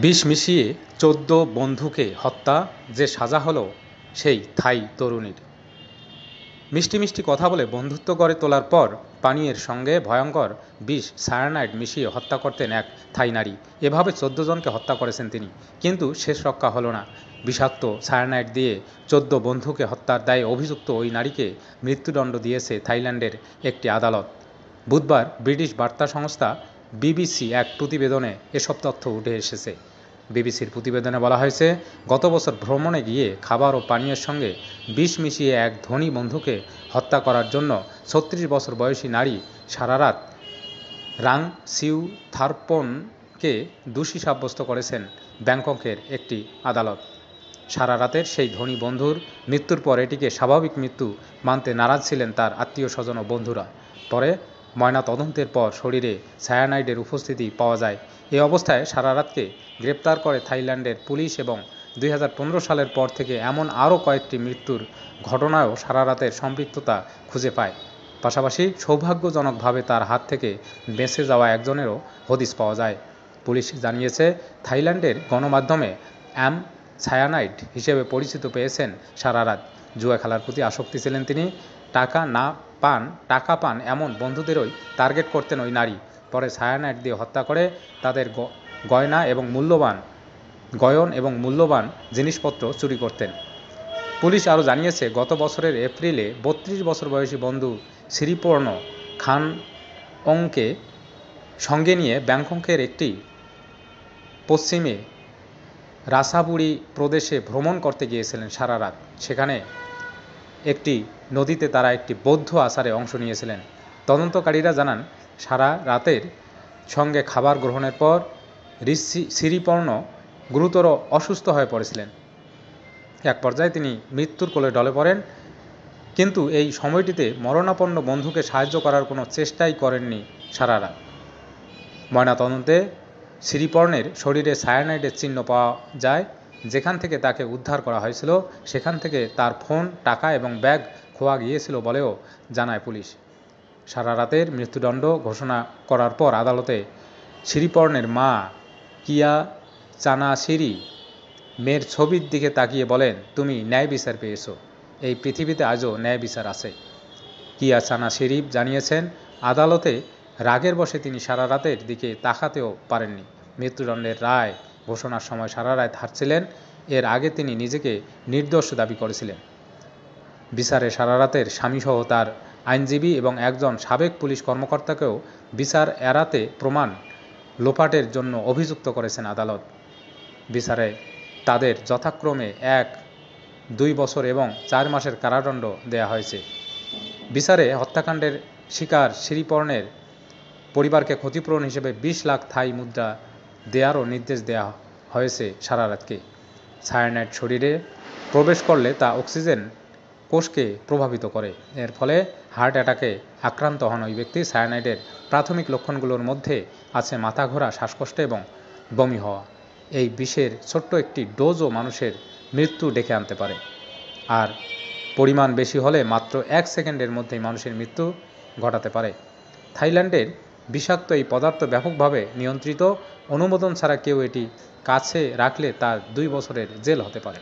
বিষ মিশিয়ে ১৪ বন্ধুকে হত্যা, যে সাজা হলো সেই থাই তরুণীর। মিষ্টি মিষ্টি কথা বলে বন্ধুত্ব গড়ে তোলার পর পানীয়ের সঙ্গে ভয়ঙ্কর বিষ সায়ানাইড মিশিয়ে হত্যা করতেন এক থাই নারী। এভাবে ১৪ জনকে হত্যা করেছেন তিনি, কিন্তু শেষ রক্ষা হলো না। বিষাক্ত সায়ানাইড দিয়ে ১৪ বন্ধুকে হত্যার দায়ে অভিযুক্ত ওই নারীকে মৃত্যুদণ্ড দিয়েছে থাইল্যান্ডের একটি আদালত। বুধবার ব্রিটিশ বার্তা সংস্থা বিবিসি এক প্রতিবেদনে এসব তথ্য উঠে এসেছে। বিবিসির প্রতিবেদনে বলা হয়েছে, গত বছর ভ্রমণে গিয়ে খাবার ও পানীয়ের সঙ্গে বিষ মিশিয়ে এক ধনী বন্ধুকে হত্যা করার জন্য ৩৬ বছর বয়সী নারী সারারাত রাংসিউথারপনকে দোষী সাব্যস্ত করেছেন ব্যাংককের একটি আদালত। সারারাতের সেই ধনী বন্ধুর মৃত্যুর পর এটিকে স্বাভাবিক মৃত্যু মানতে নারাজ ছিলেন তার আত্মীয়স্বজন ও বন্ধুরা। পরে ময়নাতদন্তের পর শরীরে সায়ানাইডের উপস্থিতি পাওয়া যায়। এই অবস্থায় সারারাতকে গ্রেপ্তার করে থাইল্যান্ডের পুলিশ এবং ২০১৫ সালের পর থেকে এমন আরও কয়েকটি মৃত্যুর ঘটনায়ও সারারাতের সম্পৃক্ততা খুঁজে পায়। পাশাপাশি সৌভাগ্যজনকভাবে তার হাত থেকে বেঁচে যাওয়া একজনেরও হদিস পাওয়া যায়। পুলিশ জানিয়েছে, থাইল্যান্ডের গণমাধ্যমে সায়ানাইড হিসেবে পরিচিত পেয়েছেন সারারাত। জুয়া খেলার প্রতি আসক্তি ছিলেন তিনি। টাকা পান এমন বন্ধুদেরই টার্গেট করতেন ওই নারী। পরে সায়ানাইড দিয়ে হত্যা করে তাদের গয়ন এবং মূল্যবান জিনিসপত্র চুরি করতেন। পুলিশ আরও জানিয়েছে, গত বছরের এপ্রিলে ৩২ বছর বয়সী বন্ধু শ্রীপর্ণ খানওংকে সঙ্গে নিয়ে ব্যাংককের একটি পশ্চিমে রাসাবুরি প্রদেশে ভ্রমণ করতে গিয়েছিলেন সারারাত। সেখানে একটি নদীতে তারা একটি বৌদ্ধ আচারে অংশ নিয়েছিলেন। তদন্তকারীরা জানান, সারা রাতের সঙ্গে খাবার গ্রহণের পর শ্রীপর্ণ গুরুতর অসুস্থ হয়ে পড়েছিলেন। এক পর্যায়ে তিনি মৃত্যুর কোলে ঢলে পড়েন, কিন্তু এই সময়টিতে মরণাপন্ন বন্ধুকে সাহায্য করার কোনো চেষ্টাই করেননি সারারাত। ময়নাতদন্তে শ্রীপর্ণের শরীরে সায়ানাইডের চিহ্ন পাওয়া যায়। যেখান থেকে তাকে উদ্ধার করা হয়েছিল সেখান থেকে তার ফোন, টাকা এবং ব্যাগ খোয়া গিয়েছিল বলেও জানায় পুলিশ। সারারাতের মৃত্যুদণ্ড ঘোষণা করার পর আদালতে শ্রীপর্ণের মা কিয়া চানাশিরি মেয়ের ছবির দিকে তাকিয়ে বলেন, তুমি ন্যায় বিচার পেয়েছ। এই পৃথিবীতে আজও ন্যায় বিচার আছে। কিয়া চানাশিরি জানিয়েছেন, আদালতে রাগের বশে তিনি সারারাতের দিকে তাকাতেও পারেননি। মৃত্যুদণ্ডের রায় ঘোষণার সময় সারারাত হারছিলেন। এর আগে তিনি নিজেকে নির্দোষ দাবি করেছিলেন। বিচারে সারারাতের স্বামীসহ তার আইনজীবী এবং একজন সাবেক পুলিশ কর্মকর্তাকেও বিচার এড়াতে প্রমাণ লোপাটের জন্য অভিযুক্ত করেছেন আদালত। বিচারে তাদের যথাক্রমে ১, ২ বছর এবং ৪ মাসের কারাদণ্ড দেয়া হয়েছে। বিচারে হত্যাকাণ্ডের শিকার শ্রীপর্ণের পরিবারকে ক্ষতিপূরণ হিসেবে ২০ লাখ থাই মুদ্রা দেয়ারও নির্দেশ দেওয়া হয়েছে সারারাতকে। সায়ানাইড শরীরে প্রবেশ করলে তা অক্সিজেন কোষকে প্রভাবিত করে। এর ফলে হার্ট অ্যাটাকে আক্রান্ত হন ওই ব্যক্তি। সায়ানাইডের প্রাথমিক লক্ষণগুলোর মধ্যে আছে মাথা ঘোরা, শ্বাসকষ্ট এবং বমি হওয়া। এই বিষের ছোট্ট একটি ডোজও মানুষের মৃত্যু ডেকে আনতে পারে, আর পরিমাণ বেশি হলে মাত্র ১ সেকেন্ডের মধ্যেই মানুষের মৃত্যু ঘটাতে পারে। থাইল্যান্ডের বিষাক্ত এই পদার্থ ব্যাপকভাবে নিয়ন্ত্রিত। অনুমোদন ছাড়া কেউ এটি কাছে রাখলে তার ২ বছরের জেল হতে পারে।